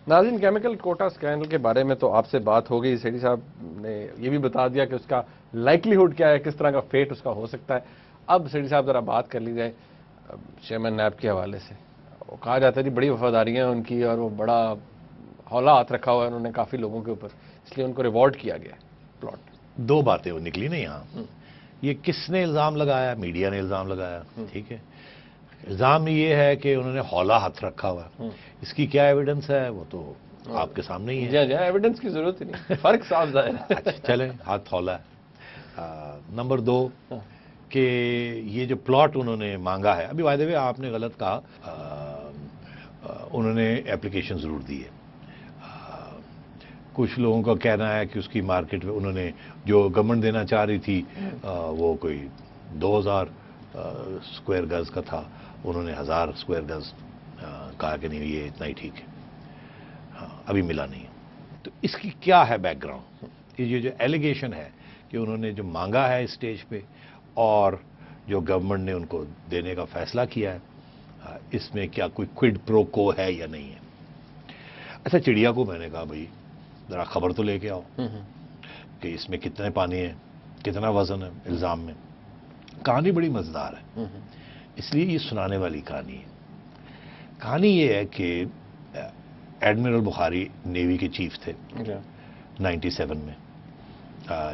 ناظرین، chemical quota scandal کے بارے میں تو آپ سے بات ہو گئی. سیٹھی صاحب نے یہ بھی بتا دیا کہ اس کا لائکلیہڈ کیا ہے، کس طرح کا فیٹ اس کا ہو سکتا ہے. اب سیٹھی صاحب ذرا بات کر لی جائے چیئرمین نیب کے حوالے سے. وہ کہا جاتا ہے جی بڑی وفاداریاں ان کی، اور وہ بڑا ہولا ہاتھ رکھا ہوا ہے انہوں نے کافی لوگوں کے اوپر، اس لیے ان کو ریوارڈ کیا گیا پلاٹ. دو باتیں وہ نکلی نا یہاں. یہ کس نے الزام لگایا؟ میڈیا نے الزام لگایا. ٹھیک ہے، الزام یہ ہے کہ انہوں نے ہولا ہاتھ رکھا ہوا ہے. اس کی کیا ایویڈنس ہے وہ تو آپ کے سامنے ہی ہے. جی ایویڈنس کی ضرورت ہی نہیں، فرق صاف ظاہر ہے. چلیں، ہاتھ ہولا ہے. نمبر دو کہ یہ جو پلاٹ انہوں نے مانگا ہے، ابھی بائی دی وے آپ نے غلط کہا، انہوں نے اپلیکیشن ضرور دی ہے. کچھ لوگوں کا کہنا ہے کہ اس کی مارکیٹ میں انہوں نے جو گورنمنٹ دینا چاہ رہی تھی وہ کوئی 2000 اسکوائر گز کا تھا، انہوں نے 1000 اسکوائر گز کہا کہ نہیں یہ اتنا ہی ٹھیک ہے. ابھی ملا نہیں. تو اس کی کیا ہے بیک گراؤنڈ؟ یہ جو ایلیگیشن ہے کہ انہوں نے جو مانگا ہے اسٹیج پہ اور جو گورنمنٹ نے ان کو دینے کا فیصلہ کیا ہے، اس میں کیا کوئی کوئڈ پرو کو ہے یا نہیں ہے؟ اچھا، چڑیا کو میں نے کہا بھائی ذرا خبر تو لے کے آؤ کہ اس میں کتنے پانی ہے، کتنا وزن ہے الزام میں. کہانی بڑی مزیدار ہے، اس لیے یہ سنانے والی کہانی ہے. کہانی یہ ہے کہ ایڈمرل بخاری نیوی کے چیف تھے 97 میں.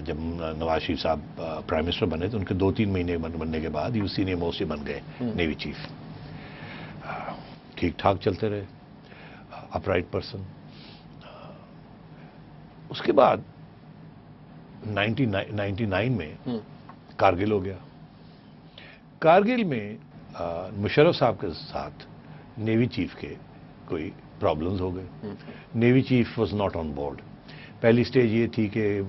جب نواز شریف صاحب پرائم منسٹر بنے تو ان کے 2-3 مہینے بننے کے بعد یو سینئر موسٹ بن گئے نیوی چیف. ٹھیک ٹھاک چلتے رہے، اپ رائٹ پرسن. اس کے بعد 99 میں کارگل ہو گیا. کارگل میں مشرف صاحب کے ساتھ نیوی چیف کے کوئی پرابلمز ہو گئے. Navy chief was not on board. پہلی سٹیج یہ تھی کہ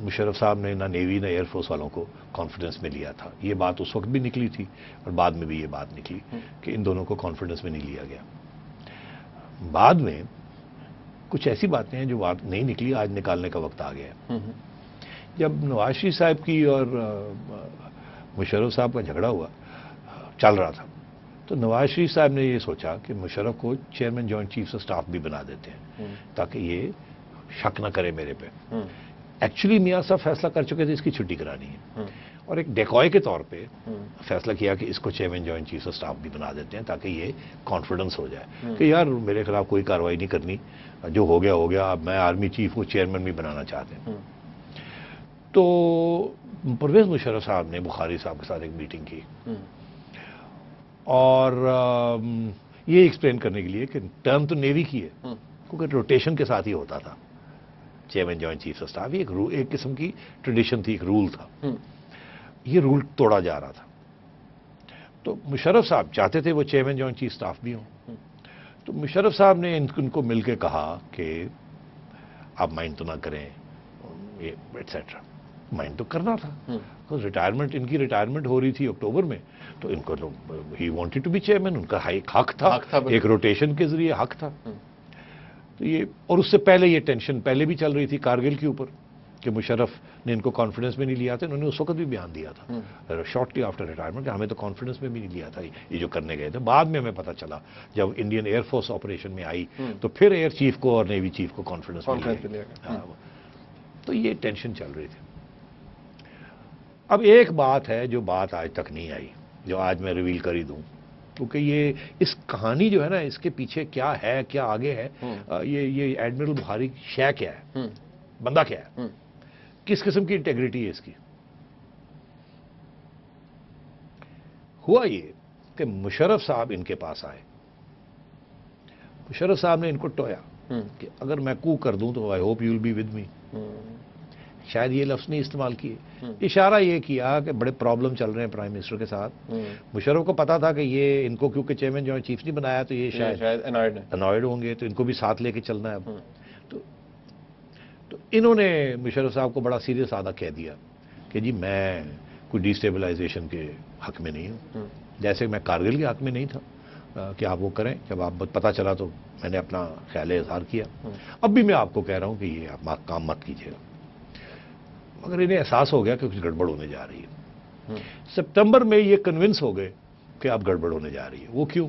مشرف صاحب نے نہ نیوی نہ ایئر فورس والوں کو کانفیڈنس میں لیا تھا. یہ بات اس وقت بھی نکلی تھی اور بعد میں بھی یہ بات نکلی کہ ان دونوں کو کانفیڈنس میں نہیں لیا گیا. بعد میں کچھ ایسی باتیں ہیں جو بات نہیں نکلی، آج نکالنے کا وقت آ گیا ہے. جب نواز شریف صاحب کی اور مشرف صاحب کا جھگڑا ہوا چل رہا تھا تو نواز شریف صاحب نے یہ سوچا کہ مشرف کو chairman joint chief of staff بھی بنا دیتے ہیں تاکہ یہ شک نہ کرے میرے پہ. ایکچولی میاں صاحب فیصلہ کر چکے تھے اس کی چھٹی کرانی ہے، اور ایک ڈیکوائے کے طور پہ فیصلہ کیا کہ اس کو chairman joint chief of staff بھی بنا دیتے ہیں تاکہ یہ کانفیڈنس ہو جائے کہ یار میرے خلاف کوئی کارروائی نہیں کرنی، جو ہو گیا ہو گیا، اب میں آرمی چیف کو چیئرمین بھی بنانا چاہتے ہیں. تو پرویز مشرف صاحب نے بخاری صاحب کے ساتھ ایک میٹنگ کی اور یہ ایکسپلین کرنے کے لیے کہ ٹرم تو نیوی کی ہے کیونکہ روٹیشن کے ساتھ ہی ہوتا تھا chairman joint chief of staff. ایک قسم کی ٹریڈیشن تھی، ایک رول تھا. یہ رول توڑا جا رہا تھا. تو مشرف صاحب چاہتے تھے وہ چیئرمین جوائنٹ چیف سٹاف بھی ہوں. تو مشرف صاحب نے ان کو مل کے کہا کہ آپ مائنڈ تو نہ کریں ایٹسیٹرا. مائنڈ تو کرنا تھا، ریٹائرمنٹ، ان کی ریٹائرمنٹ ہو رہی تھی اکتوبر میں، تو ان کو ہی وانٹڈ ٹو بی چیئرمین. ان کا حق تھا، ایک روٹیشن کے ذریعے حق تھا. تو یہ، اور اس سے پہلے یہ ٹینشن پہلے بھی چل رہی تھی کارگل کے اوپر کہ مشرف نے ان کو کانفیڈنس میں نہیں لیا تھا. انہوں نے اس وقت بھی بیان دیا تھا شارٹلی آفٹر ریٹائرمنٹ کہ ہمیں تو کانفیڈنس میں بھی نہیں لیا تھا یہ جو کرنے گئے تھے. بعد میں ہمیں پتہ چلا جب انڈین ایئر فورس آپریشن میں آئی تو پھر ایئر چیف کو اور نیوی چیف کو کانفیڈنس میں لیا. تو یہ ٹینشن چل رہی تھی. اب ایک بات ہے جو بات آج تک نہیں آئی، جو آج میں ریویل کر ہی دوں، کیونکہ یہ اس کہانی جو ہے نا اس کے پیچھے کیا ہے، کیا آگے ہے، یہ ایڈمرل بخاری شے کیا ہے، بندہ کیا ہے، کس قسم کی انٹیگریٹی ہے اس کی. ہوا یہ کہ مشرف صاحب ان کے پاس آئے. مشرف صاحب نے ان کو ٹویا کہ اگر میں کو کر دوں تو I hope you will be with me. شاید یہ لفظ نہیں استعمال کیے، اشارہ یہ کیا کہ بڑے پرابلم چل رہے ہیں پرائم منسٹر کے ساتھ. مشرف کو پتا تھا کہ یہ ان کو کیونکہ چیئرمین جوائنٹ چیف نہیں بنایا تو یہ شاید انوائڈ ہوں گے، تو ان کو بھی ساتھ لے کے چلنا ہے. اب تو انہوں نے مشرف صاحب کو بڑا سیریس آدھا کہہ دیا کہ جی میں کوئی ڈیسٹیبلائزیشن کے حق میں نہیں ہوں، جیسے میں کارگل کے حق میں نہیں تھا کہ آپ وہ کریں. جب آپ پتہ چلا تو میں نے اپنا خیال اظہار کیا. اب بھی میں آپ کو کہہ رہا ہوں کہ یہ آپ کام مت کیجیے گا. مگر انہیں احساس ہو گیا کہ کچھ گڑبڑ ہونے جا رہی ہے. سپتمبر میں یہ کنونس ہو گئے کہ اب گڑبڑ ہونے جا رہی ہے. وہ کیوں؟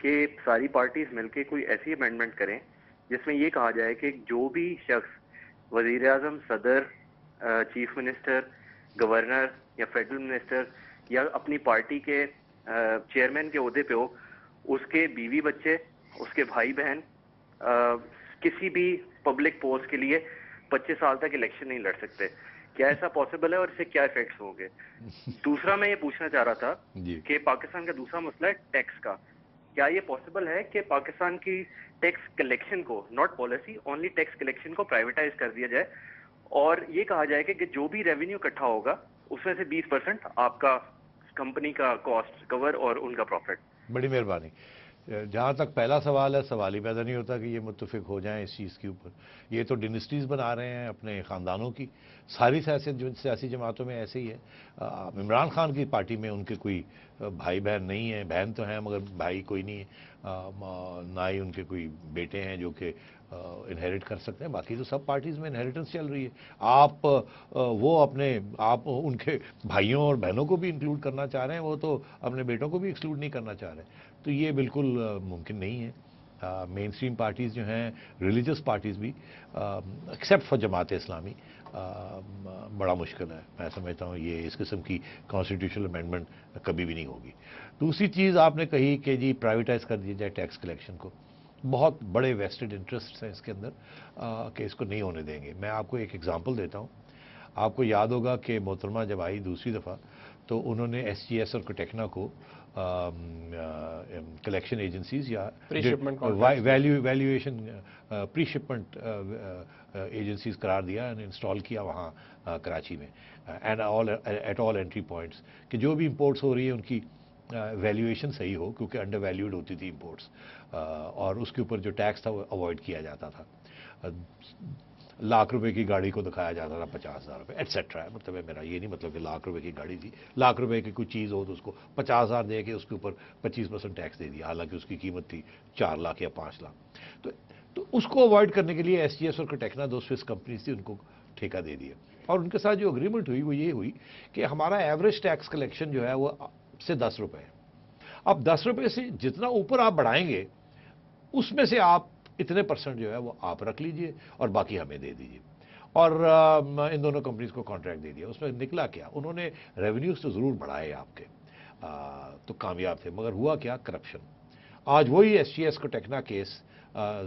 کہ ساری پارٹیز مل کے کوئی ایسی امینڈمنٹ کریں جس میں یہ کہا جائے کہ جو بھی شخص وزیر اعظم، صدر، چیف منسٹر، گورنر یا فیڈرل منسٹر یا اپنی پارٹی کے چیئرمین کے عہدے پہ ہو، اس کے بیوی بچے، اس کے بھائی بہن کسی بھی پبلک پوسٹ کے لیے 25 سال تک الیکشن نہیں لڑ سکتے. کیا ایسا پاسبل ہے اور اس سے کیا افیکٹس ہوں گے؟ دوسرا میں یہ پوچھنا چاہ رہا تھا کہ پاکستان کا دوسرا مسئلہ ہے ٹیکس کا. کیا یہ پاسبل ہے کہ پاکستان کی ٹیکس کلیکشن کو، not policy, only tax collection کو پرائیویٹائز کر دیا جائے اور یہ کہا جائے کہ جو بھی ریونیو اکٹھا ہوگا اس میں سے 20% آپ کا کمپنی کا کاسٹ کور اور ان کا پروفٹ؟ بڑی مہربانی. جہاں تک پہلا سوال ہے، سوال ہی پیدا نہیں ہوتا کہ یہ متفق ہو جائیں اس چیز کے اوپر. یہ تو ڈینسٹیز بنا رہے ہیں اپنے خاندانوں کی. ساری سیاسی جماعتوں میں ایسے ہی ہے. عمران خان کی پارٹی میں ان کے کوئی بھائی بہن نہیں ہیں، بہن تو ہیں مگر بھائی کوئی نہیں ہے، نہ ہی ان کے کوئی بیٹے ہیں جو کہ انہیریٹ کر سکتے ہیں. باقی تو سب پارٹیز میں انہیریٹنس چل رہی ہے. آپ آپ ان کے بھائیوں اور بہنوں کو بھی انکلوڈ کرنا چاہ رہے ہیں، وہ تو اپنے بیٹوں کو بھی ایکسکلوڈ نہیں کرنا چاہ رہے. تو یہ بالکل ممکن نہیں ہے. مین اسٹریم پارٹیز جو ہیں، ریلیجس پارٹیز بھی، ایکسیپٹ فار جماعت اسلامی، بڑا مشکل ہے. میں سمجھتا ہوں یہ اس قسم کی کانسٹیٹیوشنل امینڈمنٹ کبھی بھی نہیں ہوگی. دوسری چیز آپ نے کہی کہ جی پرائیویٹائز کر دیا جائے ٹیکس کلیکشن کو. بہت بڑے ویسٹڈ انٹرسٹس ہیں اس کے اندر کہ اس کو نہیں ہونے دیں گے. میں آپ کو ایک ایگزامپل دیتا ہوں. آپ کو یاد ہوگا کہ محترمہ جب آئی دوسری دفعہ تو انہوں نے ایس جی ایس اور کوٹیکنا کو کلیکشن ایجنسیز یا ویلیویشن پری شپمنٹ ایجنسیز قرار دیا، انسٹال کیا وہاں کراچی میں and at all entry points, کہ جو بھی امپورٹس ہو رہی ہے ان کی ویلیویشن صحیح ہو، کیونکہ انڈر ویلیوڈ ہوتی تھی امپورٹس، اور اس کے اوپر جو ٹیکس تھا وہ اوائڈ کیا جاتا تھا. ₹1,00,000 کی گاڑی کو دکھایا جاتا تھا ₹50,000 ایٹسیٹرا. مطلب ہے میرا یہ نہیں مطلب کہ ₹1,00,000 کی گاڑی تھی، ₹1,00,000 کی کوئی چیز ہو تو اس کو 50,000 دے کے اس کے اوپر 25% ٹیکس دے دیا، حالانکہ اس کی قیمت تھی 4 لاکھ یا 5 لاکھ. تو اس کو اوائڈ کرنے کے لیے ایس جی ایس اور کوٹیکنا 2 سوئس کمپنیز تھی، ان کو ٹھیکہ دے دیا. اور ان کے ساتھ جو اگریمنٹ ہوئی وہ یہ ہوئی کہ ہمارا ایوریج ٹیکس کلیکشن جو ہے وہ سے ₹10 ہے. اب ₹10 سے جتنا اوپر آپ بڑھائیں گے اس میں سے آپ اتنے % جو ہے وہ آپ رکھ لیجئے اور باقی ہمیں دے دیجئے. اور ان دونوں کمپنیز کو کانٹریکٹ دے دیا. اس میں نکلا کیا؟ انہوں نے ریونیوز تو ضرور بڑھائے آپ کے، تو کامیاب تھے، مگر ہوا کیا؟ کرپشن. آج وہی ایس جی ایس کو ٹیکنا کیس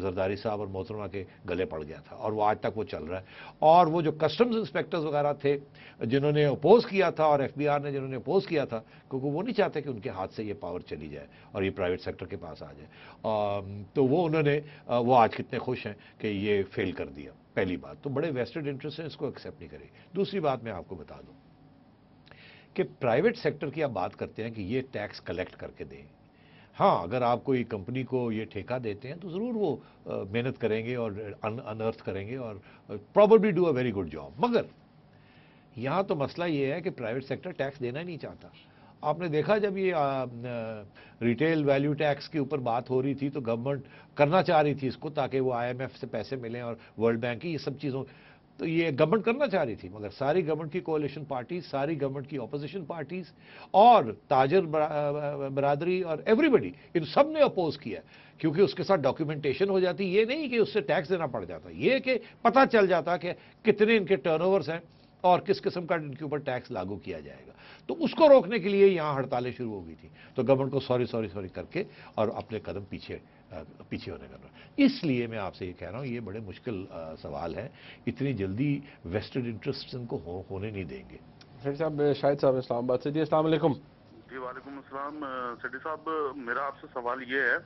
زرداری صاحب اور محترمہ کے گلے پڑ گیا تھا اور وہ آج تک وہ چل رہا ہے. اور وہ جو کسٹمز انسپیکٹرز وغیرہ تھے جنہوں نے اپوز کیا تھا، اور ایف بی آر نے جنہوں نے اپوز کیا تھا، کیونکہ وہ نہیں چاہتے کہ ان کے ہاتھ سے یہ پاور چلی جائے اور یہ پرائیویٹ سیکٹر کے پاس آ جائے، تو وہ آج کتنے خوش ہیں کہ یہ فیل کر دیا. پہلی بات تو بڑے ویسٹڈ انٹرسٹ ہیں، اس کو ایکسیپٹ نہیں کرے. دوسری بات میں آپ کو بتا دوں کہ پرائیویٹ سیکٹر کی آپ بات کرتے ہیں کہ یہ ٹیکس کلیکٹ کر کے دیں. ہاں، اگر آپ کوئی کمپنی کو یہ ٹھیکہ دیتے ہیں تو ضرور وہ محنت کریں گے اور انرتھ کریں گے اور probably do a very good job. مگر یہاں تو مسئلہ یہ ہے کہ پرائیویٹ سیکٹر ٹیکس دینا ہی نہیں چاہتا. آپ نے دیکھا جب یہ ریٹیل ویلیو ٹیکس کے اوپر بات ہو رہی تھی تو گورنمنٹ کرنا چاہ رہی تھی اس کو تاکہ وہ آئی ایم ایف سے پیسے ملیں اور ورلڈ بینک کی یہ سب چیزوں، تو یہ گورنمنٹ کرنا چاہ رہی تھی، مگر ساری گورنمنٹ کی کوalition پارٹیز، ساری گورنمنٹ کی اپوزیشن پارٹیز اور تاجر برادری اور ایوری بڈی، ان سب نے اپوز کیا، کیونکہ اس کے ساتھ ڈاکیومنٹیشن ہو جاتی. یہ نہیں کہ اس سے ٹیکس دینا پڑ جاتا، یہ کہ پتہ چل جاتا کہ کتنے ان کے ٹرن اوورز ہیں اور کس قسم کا ان کے اوپر ٹیکس لاگو کیا جائے گا. تو اس کو روکنے کے لیے یہاں ہڑتالیں شروع ہو گئی تھی. تو گورنمنٹ کو سوری کر کے اور اپنے قدم پیچھے ہونے کا. اس لیے میں آپ سے یہ کہہ رہا ہوں یہ بڑے مشکل سوال ہے. اتنی جلدی ویسٹڈ انٹرسٹ ان کو ہونے نہیں دیں گے. صاحب شاہد صاحب اسلام آباد سے. جی السلام علیکم. جی وعلیکم السلام. سیٹھی صاحب، میرا آپ سے سوال یہ ہے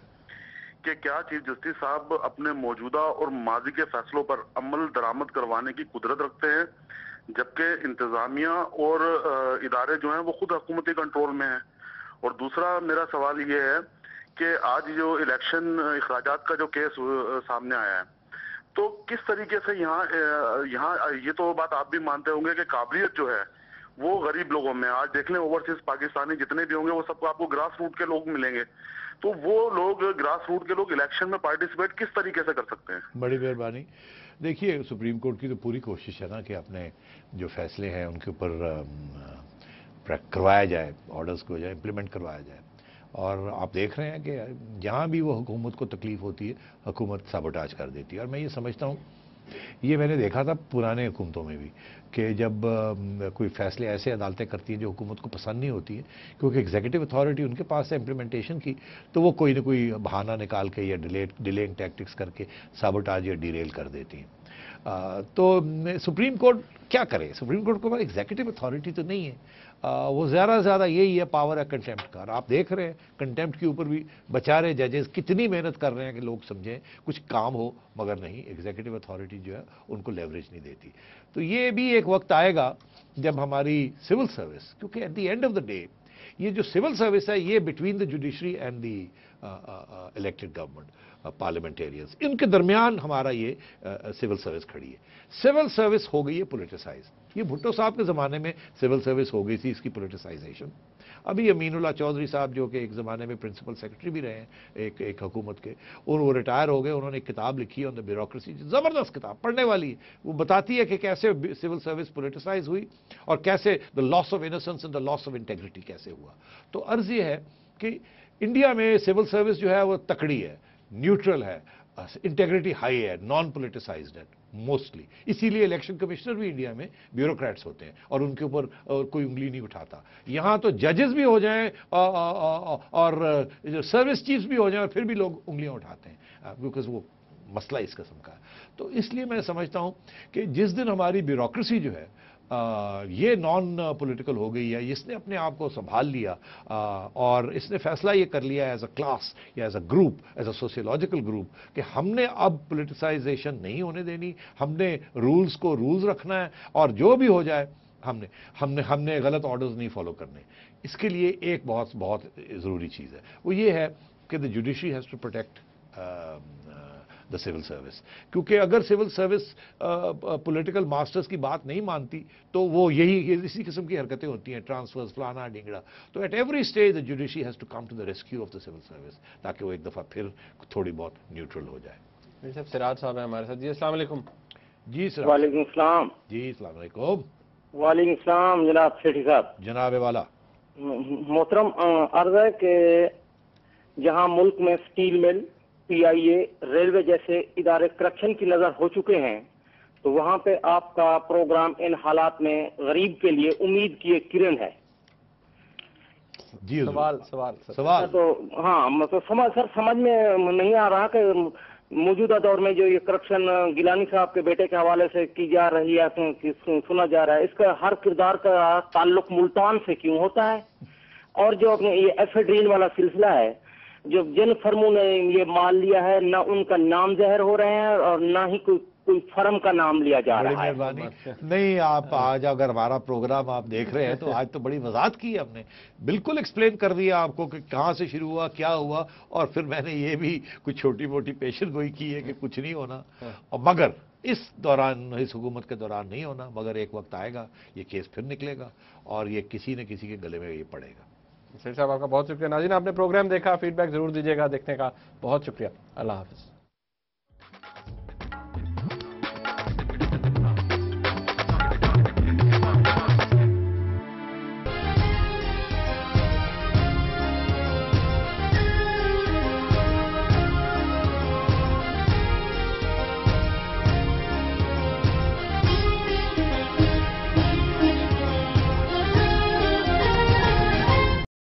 کہ کیا چیف جسٹس صاحب اپنے موجودہ اور ماضی کے فیصلوں پر عمل درآمد کروانے کی قدرت رکھتے ہیں، جبکہ انتظامیہ اور ادارے جو ہیں وہ خود حکومتی کنٹرول میں ہیں؟ اور دوسرا میرا سوال یہ ہے کہ آج جو الیکشن اخراجات کا جو کیس سامنے آیا ہے، تو کس طریقے سے یہاں یہ تو بات آپ بھی مانتے ہوں گے کہ قابلیت جو ہے وہ غریب لوگوں میں، آج دیکھ لیں اوورسیز پاکستانی جتنے بھی ہوں گے وہ سب کو آپ کو گراس روٹ کے لوگ ملیں گے، تو وہ لوگ گراس روٹ کے لوگ الیکشن میں پارٹیسپیٹ کس طریقے سے کر سکتے ہیں؟ بڑی مہربانی. دیکھیے سپریم کورٹ کی تو پوری کوشش ہے نا کہ اپنے جو فیصلے ہیں ان کے اوپر کروایا جائے، آرڈرز کو جو ہے امپلیمنٹ کروایا جائے. اور آپ دیکھ رہے ہیں کہ جہاں بھی وہ حکومت کو تکلیف ہوتی ہے حکومت سابوٹاج کر دیتی ہے. اور میں یہ سمجھتا ہوں یہ میں نے دیکھا تھا پرانے حکومتوں میں بھی کہ جب کوئی فیصلے ایسے عدالتیں کرتی ہیں جو حکومت کو پسند نہیں ہوتی ہیں کیونکہ ایگزیکٹو اتھارٹی ان کے پاس ہے امپلیمنٹیشن کی, تو وہ کوئی نہ کوئی بہانہ نکال کے یا ڈیلینگ ٹیکٹکس کر کے سابوٹاج یا ڈیریل کر دیتی ہیں. تو سپریم کورٹ کیا کرے؟ سپریم کورٹ کو ایگزیکٹو اتھارٹی تو نہیں ہے, وہ زیادہ سے زیادہ یہی ہے پاور ہے کنٹیمپٹ کا. اور آپ دیکھ رہے ہیں کنٹیمپٹ کے اوپر بھی بچارے ججز کتنی محنت کر رہے ہیں کہ لوگ سمجھیں کچھ کام ہو, مگر نہیں, ایگزیکٹو اتھارٹی جو ہے ان کو لیوریج نہیں دیتی. تو یہ بھی ایک وقت آئے گا جب ہماری سول سروس, کیونکہ at the end of the day یہ جو سول سروس ہے یہ between the judiciary and the elected government parliamentarians, ان کے درمیان ہمارا یہ سول سروس کھڑی ہے. سول سروس ہو گئی ہے پولیٹیسائز. یہ بھٹو صاحب کے زمانے میں سول سروس ہو گئی تھی, اس کی پولیٹیسائزیشن. ابھی امین اللہ چودھری صاحب جو کہ ایک زمانے میں پرنسپل سیکرٹری بھی رہے ہیں ایک حکومت کے, اور وہ ریٹائر ہو گئے, انہوں نے ایک کتاب لکھی آن دا بیوروکریسی, زبردست کتاب پڑھنے والی ہے. وہ بتاتی ہے کہ کیسے سول سروس پولیٹیسائز ہوئی اور کیسے the loss of innocence and the loss of integrity کیسے ہوا. تو عرض یہ ہے کہ انڈیا میں سول سروس جو ہے وہ تکڑی ہے, نیوٹرل ہے, انٹیگریٹی ہائی ہے, نان پولیٹیسائزڈ ہے موسٹلی. اسی لیے الیکشن کمشنر بھی انڈیا میں بیوروکریٹس ہوتے ہیں اور ان کے اوپر کوئی انگلی نہیں اٹھاتا. یہاں تو ججز بھی ہو جائیں اور سروس چیفز بھی ہو جائیں اور پھر بھی لوگ انگلیاں اٹھاتے ہیں بیکاز وہ مسئلہ اس قسم کا ہے. تو اس لیے میں سمجھتا ہوں کہ جس دن ہماری بیوروکریسی جو ہے یہ نان پولیٹیکل ہو گئی ہے, اس نے اپنے آپ کو سنبھال لیا اور اس نے فیصلہ یہ کر لیا ایز اے کلاس یا as a group, as a sociological group, کہ ہم نے اب پولیٹیسائزیشن نہیں ہونے دینی, ہم نے رولز کو رولز رکھنا ہے اور جو بھی ہو جائے ہم نے غلط آرڈرز نہیں فالو کرنے. اس کے لیے ایک بہت بہت ضروری چیز ہے, وہ یہ ہے کہ the judiciary has to protect the civil service. کیونکہ اگر سول سروس پولیٹیکل ماسٹرز کی بات نہیں مانتی تو وہ اسی قسم کی حرکتیں ہوتی ہیں, ٹرانسفرز فلانا ڈینگڑا. تو at every stage the judiciary has to come to the rescue of the civil service تاکہ وہ ایک دفعہ پھر تھوڑی بہت نیوٹرل ہو جائے. صاحب سراج صاحب ہیں ہمارے ساتھ. جی السلام علیکم. جی سر. وعلیکم السلام. جی السلام علیکم. وعلیکم السلام جناب سیٹھی صاحب. جناب والا. محترم, عرض ہے کہ جہاں ملک میں سٹیل مل, پی آئی اے, ریلوے جیسے ادارے کرپشن کی نظر ہو چکے ہیں, تو وہاں پہ آپ کا پروگرام ان حالات میں غریب کے لیے امید کی ایک کرن ہے. جی سوال تو ہاں سر سمجھ میں نہیں آ رہا کہ موجودہ دور میں جو یہ کرپشن گیلانی صاحب کے بیٹے کے حوالے سے کی جا رہی ہے, سنا جا رہا ہے, اس کا ہر کردار کا تعلق ملتان سے کیوں ہوتا ہے؟ اور جو اپنے یہ ایفیڈرین والا سلسلہ ہے, جو جن فرموں نے یہ مال لیا ہے نہ ان کا نام ظاہر ہو رہے ہیں اور نہ ہی کوئی فرم کا نام لیا جا رہا ہے. بڑی مہربانی. نہیں, آپ آج اگر ہمارا پروگرام آپ دیکھ رہے ہیں تو آج تو بڑی وضاحت کی ہے ہم نے, بالکل ایکسپلین کر دیا آپ کو کہ کہاں سے شروع ہوا, کیا ہوا, اور پھر میں نے یہ بھی کچھ چھوٹی موٹی پیشن گوئی کی ہے کہ کچھ نہیں ہونا, اور مگر اس دوران, اس حکومت کے دوران نہیں ہونا, مگر ایک وقت آئے گا یہ کیس پھر نکلے گا اور یہ کسی نہ کسی کے گلے میں یہ پڑے گا. سیٹھ صاحب آپ کا بہت شکریہ. ناظرین آپ نے پروگرام دیکھا, فیڈ بیک ضرور دیجیے گا, دیکھنے کا بہت شکریہ. اللہ حافظ.